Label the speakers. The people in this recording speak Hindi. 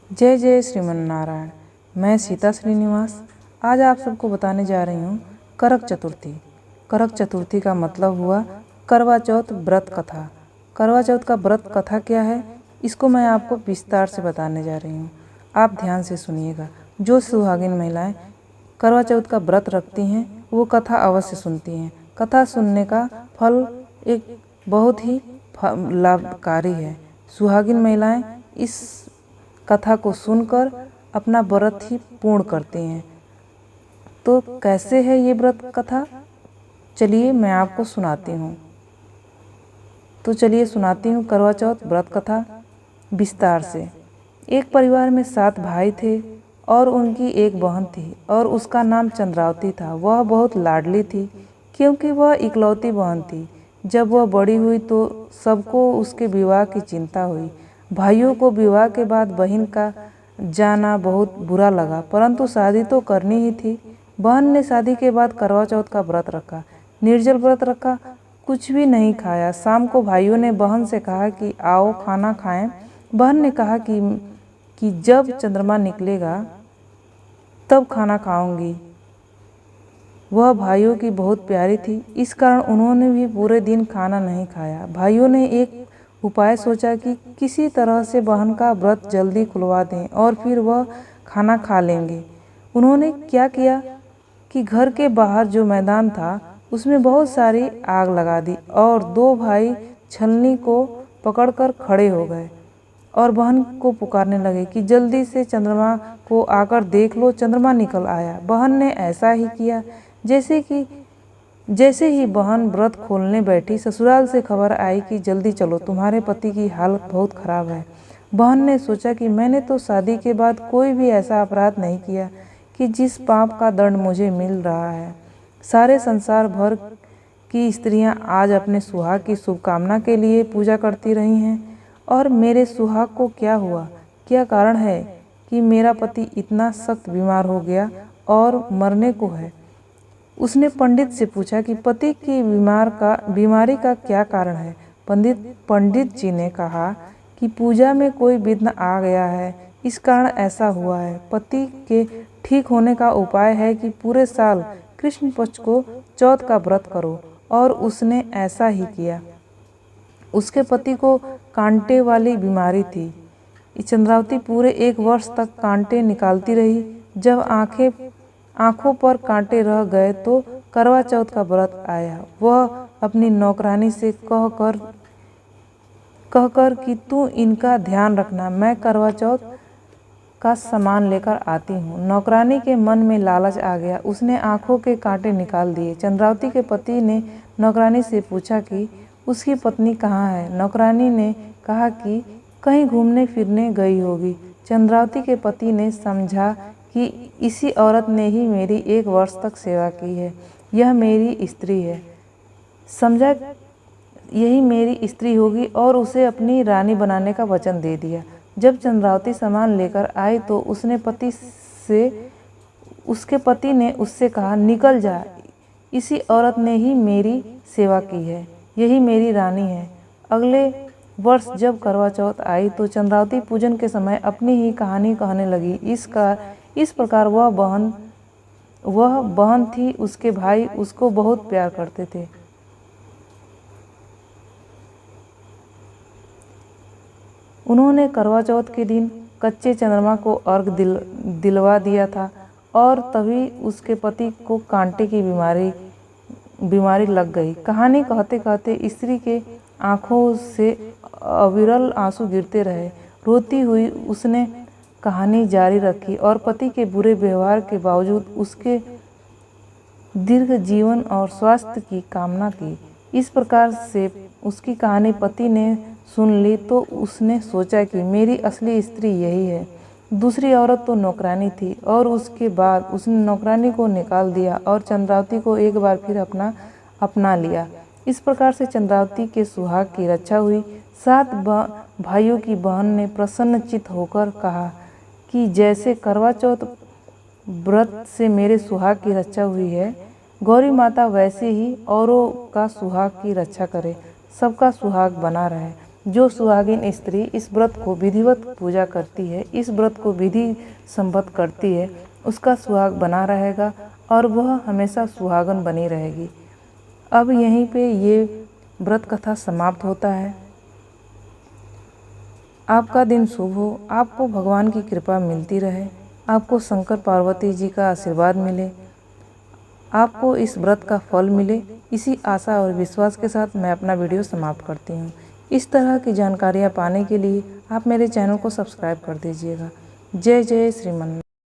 Speaker 1: जय जय श्रीमन नारायण। मैं सीता श्रीनिवास आज आप सबको बताने जा रही हूँ करक चतुर्थी। करक चतुर्थी का मतलब हुआ करवा चौथ व्रत कथा। करवा चौथ का व्रत कथा क्या है, इसको मैं आपको विस्तार से बताने जा रही हूँ। आप ध्यान से सुनिएगा। जो सुहागिन महिलाएं करवा चौथ का व्रत रखती हैं वो कथा अवश्य सुनती हैं। कथा सुनने का फल एक बहुत ही लाभकारी है। सुहागिन महिलाएं इस कथा को सुनकर अपना व्रत ही पूर्ण करते हैं। तो कैसे है ये व्रत कथा, चलिए मैं आपको सुनाती हूँ। तो चलिए सुनाती हूँ करवा चौथ व्रत कथा विस्तार से। एक परिवार में 7 भाई थे और उनकी एक बहन थी और उसका नाम चंद्रावती था। वह बहुत लाडली थी क्योंकि वह इकलौती बहन थी। जब वह बड़ी हुई तो सबको उसके विवाह की चिंता हुई। भाइयों को विवाह के बाद बहन का जाना बहुत बुरा लगा, परंतु शादी तो करनी ही थी। बहन ने शादी के बाद करवा चौथ का व्रत रखा, निर्जल व्रत रखा, कुछ भी नहीं खाया। शाम को भाइयों ने बहन से कहा कि आओ खाना खाएं। बहन ने कहा कि जब चंद्रमा निकलेगा तब खाना खाऊंगी। वह भाइयों की बहुत प्यारी थी, इस कारण उन्होंने भी पूरे दिन खाना नहीं खाया। भाइयों ने एक उपाय सोचा कि किसी तरह से बहन का व्रत जल्दी खुलवा दें और फिर वह खाना खा लेंगे। उन्होंने क्या किया कि घर के बाहर जो मैदान था उसमें बहुत सारी आग लगा दी और 2 भाई छलनी को पकड़कर खड़े हो गए और बहन को पुकारने लगे कि जल्दी से चंद्रमा को आकर देख लो, चंद्रमा निकल आया। बहन ने ऐसा ही किया। जैसे ही बहन व्रत खोलने बैठी, ससुराल से खबर आई कि जल्दी चलो, तुम्हारे पति की हालत बहुत खराब है। बहन ने सोचा कि मैंने तो शादी के बाद कोई भी ऐसा अपराध नहीं किया कि जिस पाप का दंड मुझे मिल रहा है। सारे संसार भर की स्त्रियां आज अपने सुहाग की शुभकामना के लिए पूजा करती रही हैं और मेरे सुहाग को क्या हुआ? क्या कारण है कि मेरा पति इतना सख्त बीमार हो गया और मरने को है? उसने पंडित से पूछा कि पति की बीमारी का क्या कारण है। पंडित जी ने कहा कि पूजा में कोई विघ्न आ गया है, इस कारण ऐसा हुआ है। पति के ठीक होने का उपाय है कि पूरे साल कृष्ण पक्ष को चौथ का व्रत करो, और उसने ऐसा ही किया। उसके पति को कांटे वाली बीमारी थी। चंद्रावती पूरे 1 वर्ष तक कांटे निकालती रही। जब आंखों पर कांटे रह गए तो करवा चौथ का व्रत आया। वह अपनी नौकरानी से कहकर कि तू इनका ध्यान रखना, मैं करवा चौथ का सामान लेकर आती हूँ। नौकरानी के मन में लालच आ गया, उसने आंखों के कांटे निकाल दिए। चंद्रावती के पति ने नौकरानी से पूछा कि उसकी पत्नी कहाँ है। नौकरानी ने कहा कि कहीं घूमने फिरने गई होगी। चंद्रावती के पति ने समझा कि इसी औरत ने ही मेरी 1 वर्ष तक सेवा की है, यह मेरी स्त्री है। समझा यही मेरी स्त्री होगी और उसे अपनी रानी बनाने का वचन दे दिया। जब चंद्रावती सामान लेकर आई तो उसके पति ने उससे कहा, निकल जा, इसी औरत ने ही मेरी सेवा की है, यही मेरी रानी है। अगले वर्ष जब करवा चौथ आई तो चंद्रावती पूजन के समय अपनी ही कहानी कहने लगी। इस प्रकार वह बहन थी, उसके भाई उसको बहुत प्यार करते थे। उन्होंने करवा चौथ के दिन कच्चे चंद्रमा को अर्घ दिलवा दिया था और तभी उसके पति को कांटे की बीमारी लग गई। कहानी कहते कहते स्त्री के आंखों से अविरल आंसू गिरते रहे। रोती हुई उसने कहानी जारी रखी और पति के बुरे व्यवहार के बावजूद उसके दीर्घ जीवन और स्वास्थ्य की कामना की। इस प्रकार से उसकी कहानी पति ने सुन ली तो उसने सोचा कि मेरी असली स्त्री यही है। दूसरी औरत तो नौकरानी थी और उसके बाद उसने नौकरानी को निकाल दिया और चंद्रावती को एक बार फिर अपना लिया। इस प्रकार से चंद्रावती के सुहाग की रक्षा हुई। 7 भाइयों की बहन ने प्रसन्नचित्त होकर कहा कि जैसे करवा चौथ व्रत से मेरे सुहाग की रक्षा हुई है, गौरी माता वैसे ही औरों का सुहाग की रक्षा करे, सबका सुहाग बना रहे। जो सुहागिन स्त्री इस व्रत को विधिवत पूजा करती है, इस व्रत को विधि संपन्न करती है, उसका सुहाग बना रहेगा और वह हमेशा सुहागन बनी रहेगी। अब यहीं पे ये व्रत कथा समाप्त होता है। आपका दिन शुभ हो, आपको भगवान की कृपा मिलती रहे, आपको शंकर पार्वती जी का आशीर्वाद मिले, आपको इस व्रत का फल मिले। इसी आशा और विश्वास के साथ मैं अपना वीडियो समाप्त करती हूँ। इस तरह की जानकारियाँ पाने के लिए आप मेरे चैनल को सब्सक्राइब कर दीजिएगा। जय जय श्रीमन।